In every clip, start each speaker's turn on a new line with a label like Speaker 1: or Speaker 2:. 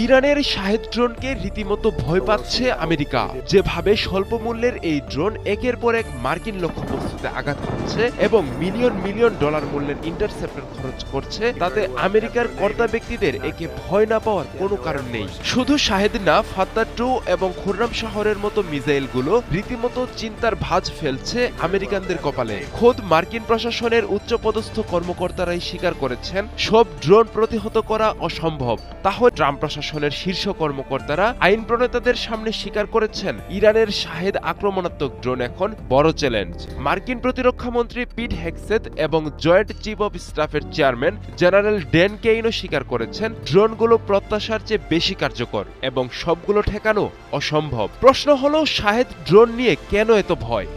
Speaker 1: ইরানের শাহেদ ড্রোনকে রীতিমতো ভয় পাচ্ছে আমেরিকা। যেভাবে স্বল্প মূল্যের এই ড্রোন একের পর এক মার্কিন লক্ষ্যবস্তুতে আঘাত করছে এবং মিলিয়ন মিলিয়ন ডলার মূল্যের ইন্টারসেপ্টর খরচ করছে, তাতে আমেরিকার কর্তা ব্যক্তিদের একে ভয় না পাওয়ার কোনো কারণ নেই। শুধু শাহেদ না, ফাত্তাহ 2 এবং খুররাম শহরের মতো মিসাইলগুলো রীতিমতো চিন্তার ভাঁজ ফেলছে আমেরিকানদের কপালে। খোদ মার্কিন প্রশাসনের উচ্চপদস্থ কর্মকর্তারাই স্বীকার করেছেন সব ড্রোন প্রতিহত করা অসম্ভব। তাহলে ট্রাম্প প্রশাসনের শীর্ষ কর্মকর্তারা আইন প্রণেতাদের সামনে স্বীকার করেছেন ইরানের শাহেদ আক্রমণাত্মক ড্রোন এখন বড় চ্যালেঞ্জ। মার্কিন প্রতিরক্ষা মন্ত্রী পিট হেগসেথ এবং জয়েন্ট চিফ অব স্টাফের চেয়ারম্যান জেনারেল ড্যান কেইনও স্বীকার করেছেন ড্রোনগুলো প্রত্যাশার চেয়ে বেশি কার্যকর এবং সবগুলো ঠেকানো অসম্ভব। প্রশ্ন হলো, শাহেদ ড্রোন নিয়ে কেন এত ভয়?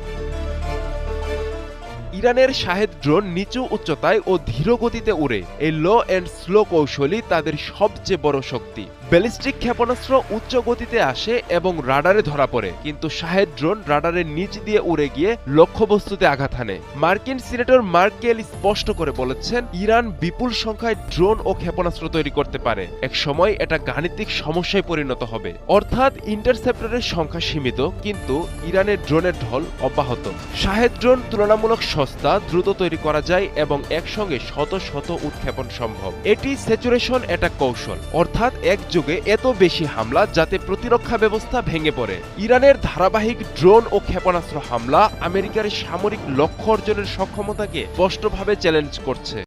Speaker 1: ইরানের শাহেদ ড্রোন নিচু উচ্চতায় ও ধীর গতিতে উড়ে। এই লো অ্যান্ড স্লো কৌশলই তাদের সবচেয়ে বড় শক্তি। ব্যালিস্টিক ক্ষেপণাস্ত্র উচ্চ গতিতে আসে এবং রাডারে ধরা পড়ে, কিন্তু শাহেদ ড্রোন রাডারের নিচ দিয়ে উড়ে গিয়ে লক্ষ্যবস্তুতে আঘাত হানে। মার্কিন সিনেটর মার্ক কেলি স্পষ্ট করে বলেছেন, ইরান বিপুল সংখ্যায় ড্রোন ও ক্ষেপণাস্ত্র তৈরি করতে পারে। এক সময় এটা গাণিতিক সমস্যায় পরিণত হবে। অর্থাৎ ইন্টারসেপ্টরের সংখ্যা সীমিত, কিন্তু ইরানের ড্রোনের ঢল অব্যাহত। শাহেদ ড্রোন তুলনামূলক সস্তা, দ্রুত তৈরি করা যায় এবং একসঙ্গে শত শত উৎক্ষেপণ সম্ভব। এটি স্যাচুরেশন অ্যাটাক কৌশল, অর্থাৎ এক যুগে এত বেশি হামলা যাতে প্রতিরক্ষা ব্যবস্থা ভেঙে পড়ে। ইরানের ধারাবাহিক ড্রোন ও ক্ষেপণাস্ত্র হামলা আমেরিকার সামরিক লক্ষ্য অর্জনের সক্ষমতাকে স্পষ্টভাবে চ্যালেঞ্জ করছে।